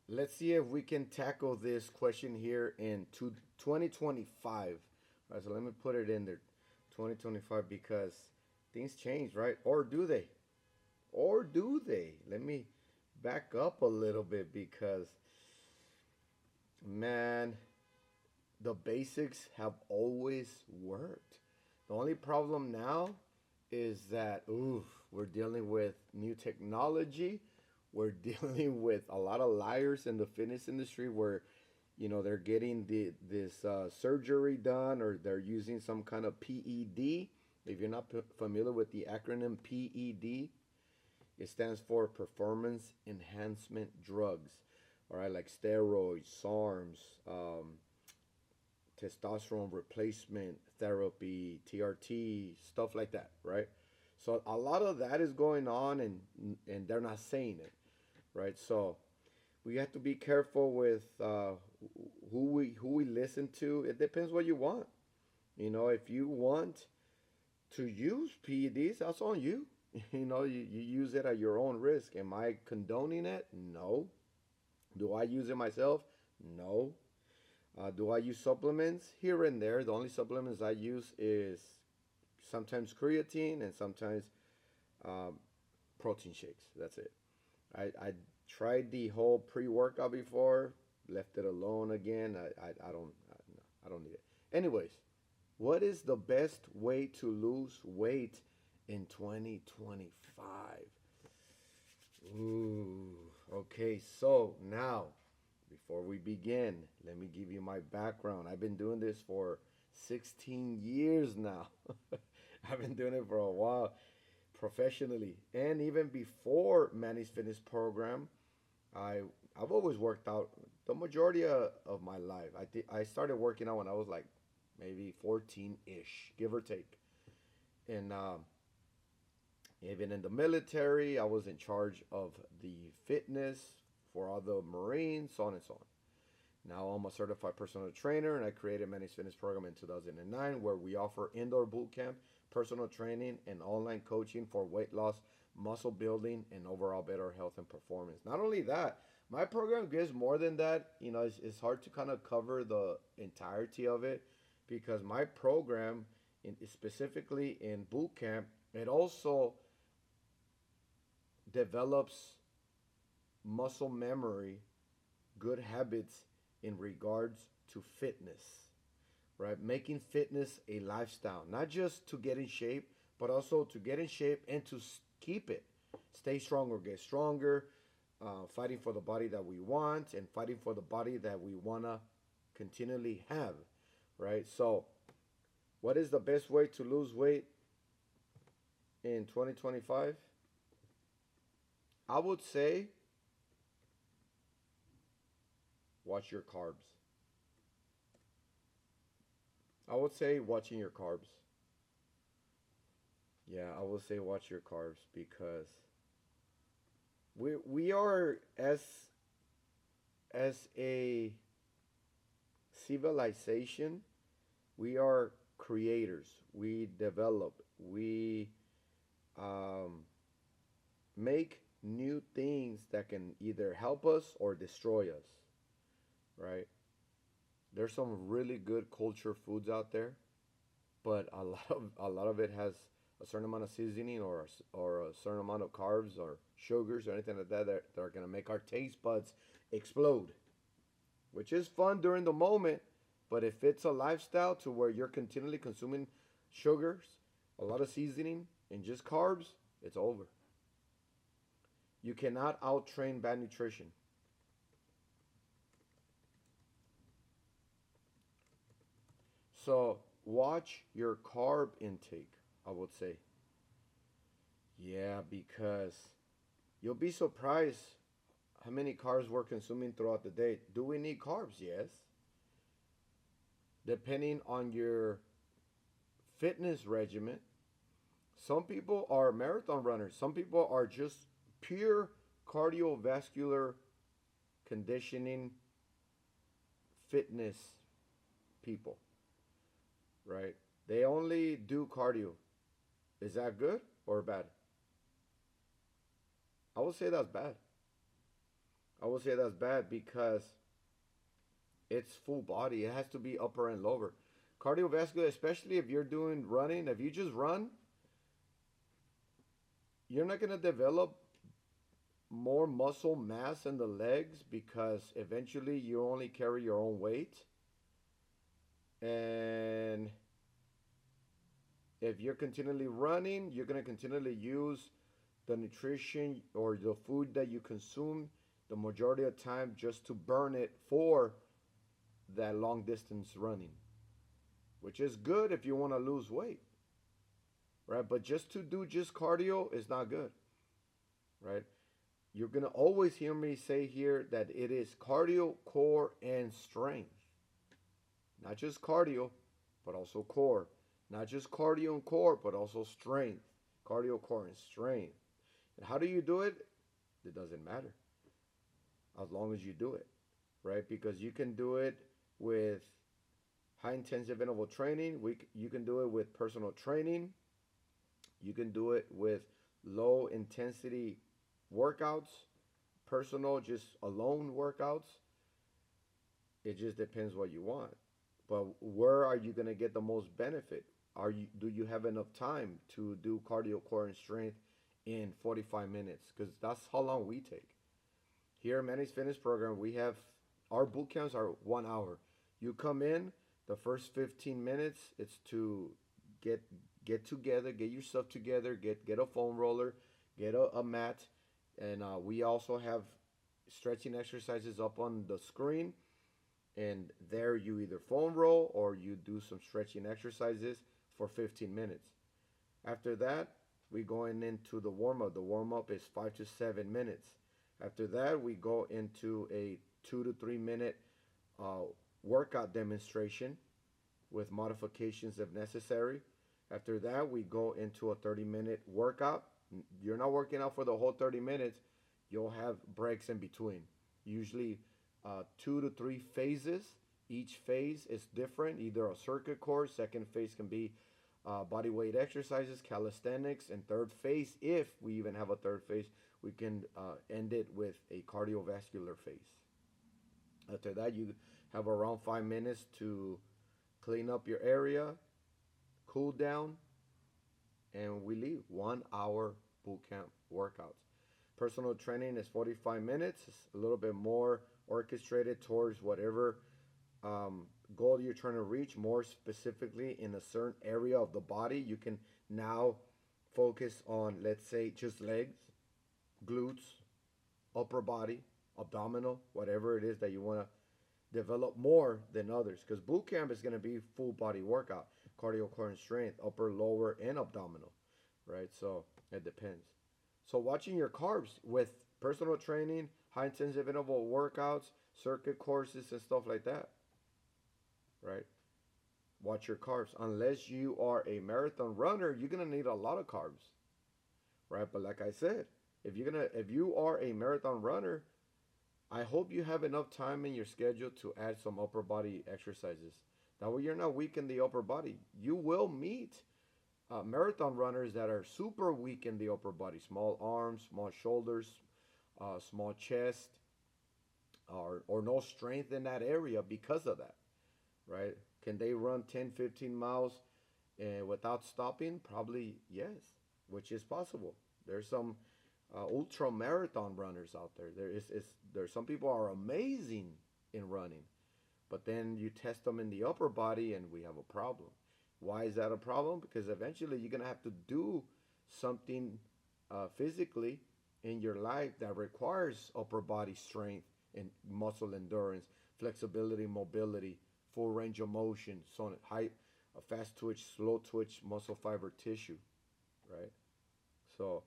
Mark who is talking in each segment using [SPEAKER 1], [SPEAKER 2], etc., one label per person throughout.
[SPEAKER 1] let's see if we can tackle this question here in 2025. All right, so let me put it in there, 2025, because things change, right? Or do they? Or do they? Let me back up a little bit because, man, the basics have always worked. The only problem now is that, oof, we're dealing with new technology. We're dealing with a lot of liars in the fitness industry where, they're getting this surgery done or they're using some kind of PED. If you're not familiar with the acronym PED, it stands for Performance Enhancement Drugs. All right, like steroids, SARMs, testosterone replacement therapy, TRT, stuff like that, right? So a lot of that is going on, and they're not saying it, right? So we have to be careful with who we listen to. It depends what you want. If you want to use PEDs, that's on you. You use it at your own risk. Am I condoning it? No. Do I use it myself? No. Do I use supplements? Here and there. The only supplements I use is sometimes creatine and sometimes um, protein shakes. That's it. I tried the whole pre-workout before, left it alone again. I don't no, I don't need it. Anyways, what is the best way to lose weight in 2025? Ooh, okay. So now, before we begin, let me give you my background. I've been doing this for 16 years now. I've been doing it for a while professionally. And even before Manny's Fitness program, I I've always worked out the majority of my life. I started working out when I was like maybe 14-ish, give or take. And even in the military, I was in charge of the fitness for all the Marines, so on and so on. Now I'm a certified personal trainer, and I created Manny's Fitness program in 2009, where we offer indoor boot camp, personal training, and online coaching for weight loss, muscle building, and overall better health and performance. Not only that, my program gives more than that. It's hard to kind of cover the entirety of it because my program, specifically in boot camp, it also develops muscle memory, good habits in regards to fitness, right? Making fitness a lifestyle, not just to get in shape, but also to get in shape and to keep it. Stay strong or get stronger, fighting for the body that we want and fighting for the body that we want to continually have, right? So, what is the best way to lose weight in 2025? I would say watch your carbs. I would say watching your carbs. Yeah, I would say watch your carbs because we are as a civilization, we are creators. We develop. We um, make new things that can either help us or destroy us, right? There's some really good culture foods out there, but a lot of it has a certain amount of seasoning or a certain amount of carbs or sugars or anything like that are gonna make our taste buds explode, which is fun during the moment, but if it's a lifestyle to where you're continually consuming sugars, a lot of seasoning, and just carbs, it's over. You cannot out train bad nutrition. So watch your carb intake, I would say. Yeah, because you'll be surprised how many carbs we're consuming throughout the day. Do we need carbs? Yes. Depending on your fitness regimen, some people are marathon runners, some people are just pure cardiovascular conditioning fitness people, right? They only do cardio. Is that good or bad? I would say that's bad. I would say that's bad because it's full body. It has to be upper and lower. Cardiovascular, especially if you're doing running, if you just run, you're not going to develop more muscle mass in the legs because eventually you only carry your own weight. And if you're continually running, you're going to continually use the nutrition or the food that you consume the majority of the time just to burn it for that long distance running, which is good if you want to lose weight, right? But just to do just cardio is not good, right? You're going to always hear me say here that it is cardio, core, and strength. Not just cardio, but also core. Not just cardio and core, but also strength. Cardio, core, and strength. And how do you do it? It doesn't matter as long as you do it, right? Because you can do it with high intensive interval training. You can do it with personal training. You can do it with low intensity workouts, personal, just alone workouts. It just depends what you want. But where are you going to get the most benefit? Do you have enough time to do cardio, core, and strength in 45 minutes? Because that's how long we take. Here at Manny's Fitness Program, we have our boot camps are 1 hour. You come in, the first 15 minutes, it's to get together, get yourself together, get a foam roller, get a mat, and we also have stretching exercises up on the screen. And there you either foam roll or you do some stretching exercises for 15 minutes. After that, we going into the warm-up. The warm-up is 5 to 7 minutes. After that, we go into a 2 to 3 minute workout demonstration with modifications if necessary. After that, we go into a 30-minute workout. You're not working out for the whole 30 minutes. You'll have breaks in between. Usually 2 to 3 phases. Each phase is different, either a circuit course. Second phase can be body weight exercises, calisthenics, and third phase, if we even have a third phase, we can end it with a cardiovascular phase. After that, you have around 5 minutes to clean up your area, cool down, and we leave. 1 hour boot camp workouts. Personal training is 45 minutes. It's a little bit more orchestrated towards whatever goal you're trying to reach, more specifically in a certain area of the body. You can now focus on, let's say, just legs, glutes, upper body, abdominal, whatever it is that you want to develop more than others. Because boot camp is going to be full body workout, cardio, core, and strength, upper, lower, and abdominal, right? So it depends. So watching your carbs with personal training, high intensive interval workouts, circuit courses, and stuff like that, right? Watch your carbs. Unless you are a marathon runner, you're gonna need a lot of carbs, right? But like I said, if you are a marathon runner, I hope you have enough time in your schedule to add some upper body exercises. That way you're not weak in the upper body. You will meet marathon runners that are super weak in the upper body, small arms, small shoulders, small chest, or no strength in that area because of that, right? Can they run 10, 15 miles without stopping? Probably yes, which is possible. There's some ultra marathon runners out there. There's some people are amazing in running, but then you test them in the upper body and we have a problem. Why is that a problem? Because eventually you're going to have to do something physically in your life that requires upper body strength and muscle endurance, flexibility, mobility, full range of motion, so high, fast twitch, slow twitch, muscle fiber tissue, right? So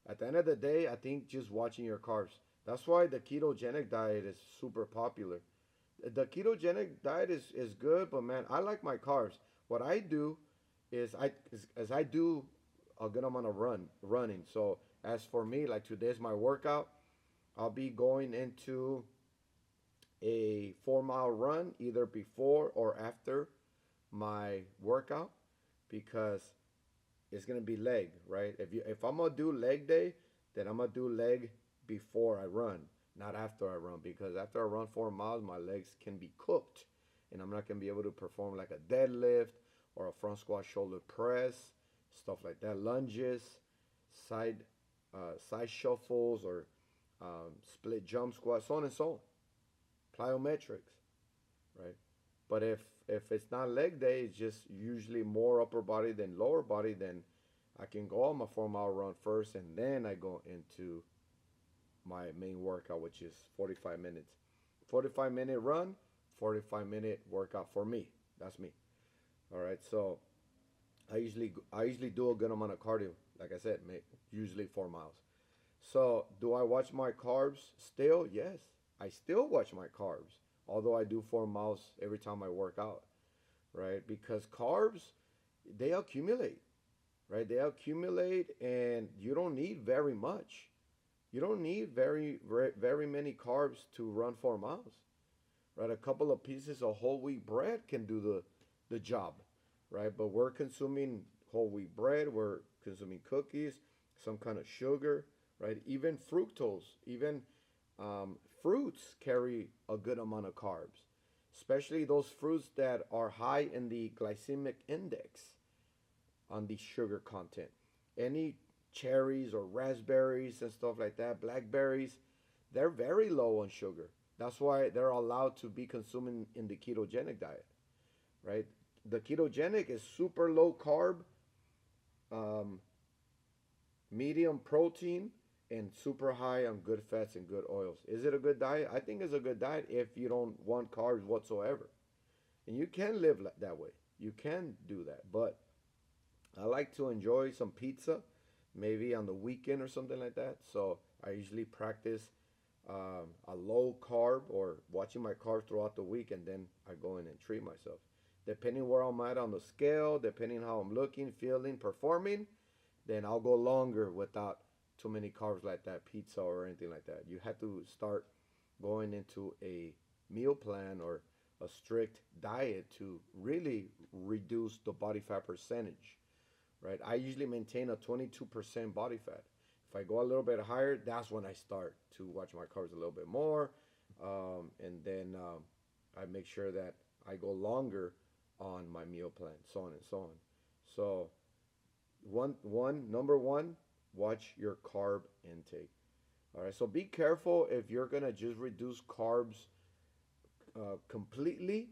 [SPEAKER 1] at the end of the day, I think just watching your carbs. That's why the ketogenic diet is super popular. The ketogenic diet is good, but man, I like my carbs. What I do is I do a good amount of running. So as for me, like today's my workout, I'll be going into a 4-mile run either before or after my workout because it's gonna be leg, right? If I'm gonna do leg day, then I'm gonna do leg before I run. not after I run, because after I run 4 miles, my legs can be cooked, and I'm not gonna be able to perform like a deadlift or a front squat, shoulder press, stuff like that, lunges, side side shuffles, or split jump squats, so on and so on, plyometrics, right? But if it's not leg day, it's just usually more upper body than lower body, then I can go on my 4 mile run first, and then I go into my main workout, which is 45 minutes. 45-minute run, 45-minute workout for me. That's me. All right. So I usually do a good amount of cardio. Like I said, usually 4 miles. So do I watch my carbs still? Yes, I still watch my carbs. Although I do 4 miles every time I work out, right? Because carbs, they accumulate, right? They accumulate, and you don't need very much. You don't need very many carbs to run 4 miles, right? A couple of pieces of whole wheat bread can do the job, right? But we're consuming whole wheat bread, we're consuming cookies, some kind of sugar, right? Even fructose, even fruits carry a good amount of carbs, especially those fruits that are high in the glycemic index on the sugar content. Any cherries or raspberries and stuff like that, blackberries, they're very low on sugar. That's why they're allowed to be consumed in the ketogenic diet, right? The ketogenic is super low carb, um, medium protein, and super high on good fats and good oils. Is it a good diet? I think it's a good diet if you don't want carbs whatsoever. And you can live that way. You can do that. But I like to enjoy some pizza, maybe on the weekend or something like that. So I usually practice a low carb, or watching my carbs throughout the week, and then I go in and treat myself. Depending where I'm at on the scale, depending how I'm looking, feeling, performing, then I'll go longer without too many carbs like that, pizza or anything like that. You have to start going into a meal plan or a strict diet to really reduce the body fat percentage, right? I usually maintain a 22% body fat. If I go a little bit higher, that's when I start to watch my carbs a little bit more. And then I make sure that I go longer on my meal plan, so on and so on. So number one, watch your carb intake. All right, so be careful if you're gonna just reduce carbs completely,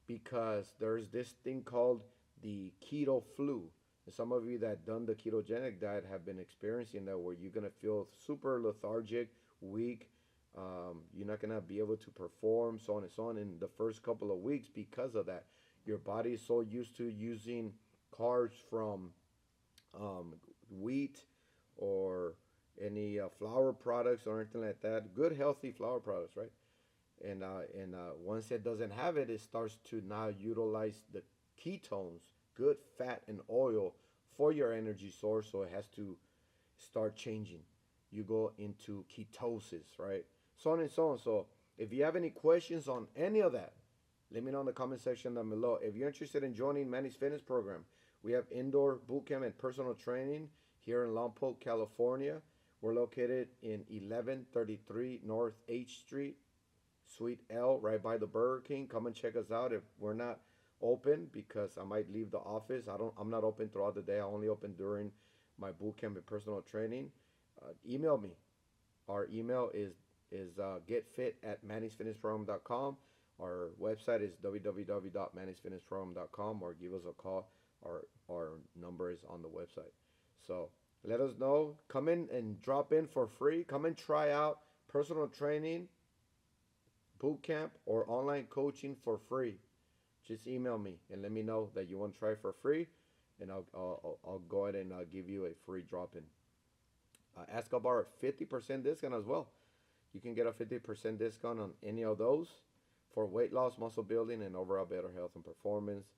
[SPEAKER 1] because there's this thing called the keto flu. And some of you that done the ketogenic diet have been experiencing that, where you're gonna feel super lethargic, weak. You're not gonna be able to perform, so on and so on, in the first couple of weeks because of that. Your body is so used to using carbs from wheat or any flour products or anything like that. Good healthy flour products, right? And once it doesn't have it, it starts to now utilize the ketones, good fat and oil, for your energy source. So it has to start changing. You go into ketosis, right? So on and so on. So if you have any questions on any of that, let me know in the comment section down below. If you're interested in joining Manny's Fitness Program, we have indoor boot camp and personal training here in Lompoc, California. We're located in 1133 North H Street, Suite L, right by the Burger King. Come and check us out. If we're not open, because I might leave the office, I'm not open throughout the day. I only open during my boot camp and personal training. Email me. Our email is getfit@mannysfitnessprogram.com. Our website is www.mannysfitnessprogram.com, or give us a call. Our number is on the website. So let us know. Come in and drop in for free. Come and try out personal training, boot camp, or online coaching for free. Just email me and let me know that you want to try for free, and I'll go ahead and give you a free drop-in. Ask about our 50% discount as well. You can get a 50% discount on any of those for weight loss, muscle building, and overall better health and performance.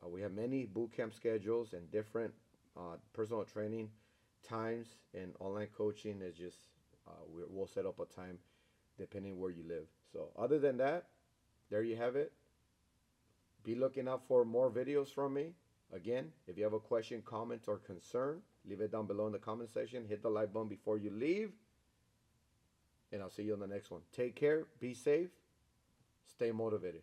[SPEAKER 1] We have many boot camp schedules and different personal training times, and online coaching is just we'll set up a time depending where you live. So other than that, there you have it. Be looking out for more videos from me. Again, if you have a question, comment, or concern, leave it down below in the comment section. Hit the like button before you leave. and I'll see you on the next one. Take care, be safe, stay motivated.